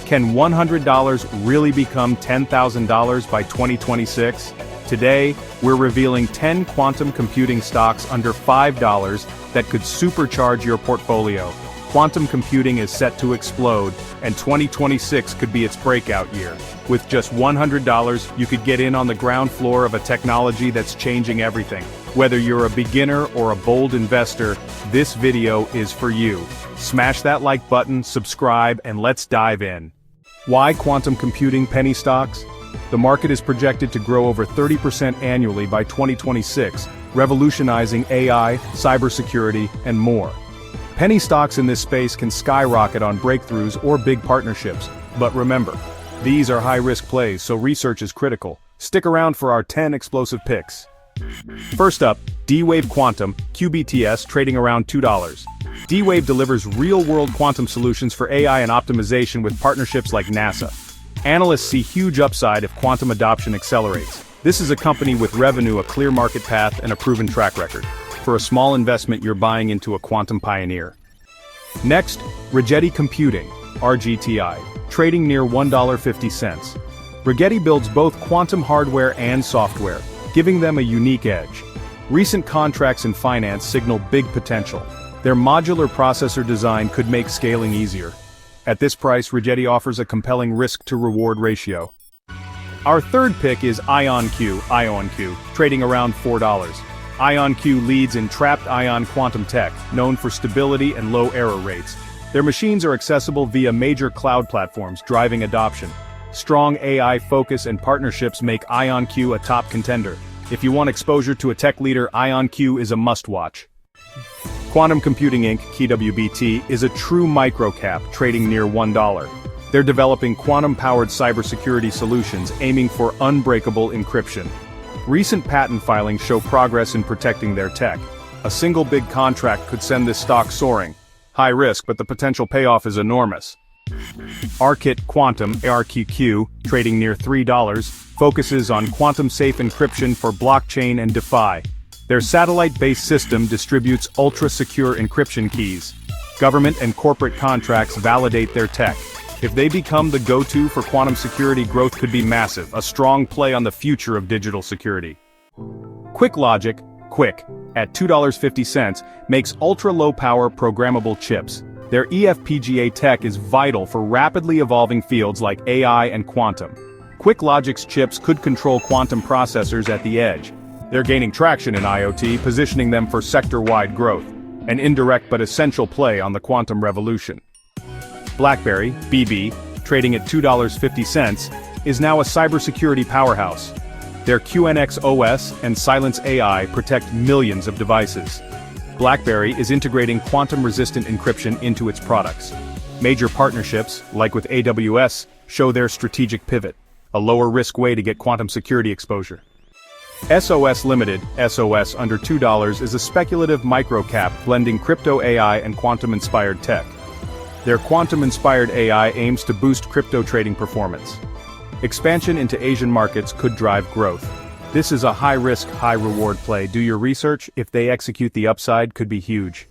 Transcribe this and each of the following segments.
Can $100 really become $10,000 by 2026? Today, we're revealing 10 quantum computing stocks under $5 that could supercharge your portfolio. Quantum computing is set to explode, and 2026 could be its breakout year. With just $100, you could get in on the ground floor of a technology that's changing everything. Whether you're a beginner or a bold investor, this video is for you. Smash that like button, subscribe, and let's dive in. Why quantum computing penny stocks? The market is projected to grow over 30% annually by 2026, revolutionizing AI, cybersecurity, and more. Penny stocks in this space can skyrocket on breakthroughs or big partnerships, but remember, these are high-risk plays, so research is critical. Stick around for our 10 explosive picks. First up, D-Wave Quantum, QBTS, trading around $2. D-Wave delivers real-world quantum solutions for AI and optimization with partnerships like NASA. Analysts see huge upside if quantum adoption accelerates. This is a company with revenue, a clear market path, and a proven track record. For a small investment, you're buying into a quantum pioneer. Next, Rigetti Computing, RGTI, trading near $1.50. Rigetti builds both quantum hardware and software, giving them a unique edge. Recent contracts in finance signal big potential. Their modular processor design could make scaling easier. At this price, Rigetti offers a compelling risk-to-reward ratio. Our third pick is IonQ, trading around $4. IonQ leads in trapped ion quantum tech, known for stability and low error rates. Their machines are accessible via major cloud platforms, driving adoption. Strong AI focus and partnerships make IonQ a top contender. If you want exposure to a tech leader, IonQ is a must-watch. Quantum Computing Inc., KWBT, is a true microcap, trading near $1. They're developing quantum-powered cybersecurity solutions aiming for unbreakable encryption. Recent patent filings show progress in protecting their tech. A single big contract could send this stock soaring. High risk, but the potential payoff is enormous. Arkit Quantum, ARQQ, trading near $3, focuses on quantum-safe encryption for blockchain and DeFi. Their satellite-based system distributes ultra-secure encryption keys. Government and corporate contracts validate their tech. If they become the go-to for quantum security, growth could be massive, a strong play on the future of digital security. QuickLogic, at $2.50, makes ultra-low-power programmable chips. Their eFPGA tech is vital for rapidly evolving fields like AI and quantum. QuickLogic's chips could control quantum processors at the edge. They're gaining traction in IoT, positioning them for sector-wide growth, an indirect but essential play on the quantum revolution. BlackBerry, BB, trading at $2.50, is now a cybersecurity powerhouse. Their QNX OS and Silence AI protect millions of devices. BlackBerry is integrating quantum-resistant encryption into its products. Major partnerships, like with AWS, show their strategic pivot, a lower-risk way to get quantum security exposure. SOS Limited, SOS under $2, is a speculative microcap blending crypto AI and quantum-inspired tech. Their quantum-inspired AI aims to boost crypto trading performance. Expansion into Asian markets could drive growth. This is a high-risk, high-reward play. Do your research. If they execute, the upside could be huge.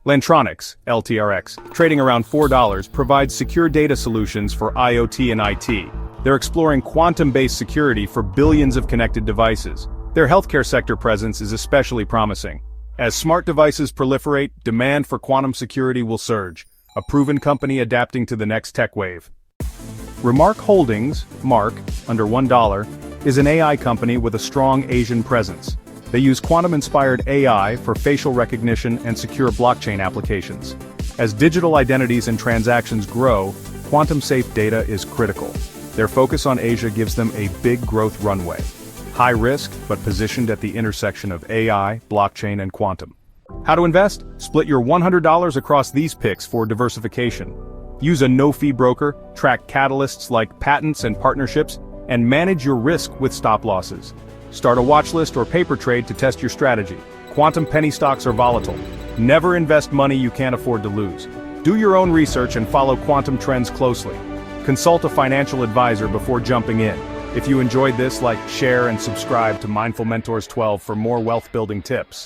Lantronix, LTRX, trading around $4, provides secure data solutions for IoT and IT. They're exploring quantum-based security for billions of connected devices. Their healthcare sector presence is especially promising. As smart devices proliferate, demand for quantum security will surge, a proven company adapting to the next tech wave. Remark Holdings, MARK, under $1, is an AI company with a strong Asian presence. They use quantum-inspired AI for facial recognition and secure blockchain applications. As digital identities and transactions grow, quantum-safe data is critical. Their focus on Asia gives them a big growth runway. High risk, but positioned at the intersection of AI, blockchain, and quantum. How to invest? Split your $100 across these picks for diversification. Use a no-fee broker, track catalysts like patents and partnerships, and manage your risk with stop losses. Start a watch list or paper trade to test your strategy. Quantum penny stocks are volatile. Never invest money you can't afford to lose. Do your own research and follow quantum trends closely. Consult a financial advisor before jumping in. If you enjoyed this, like, share, and subscribe to Mindful Mentors 12 for more wealth-building tips.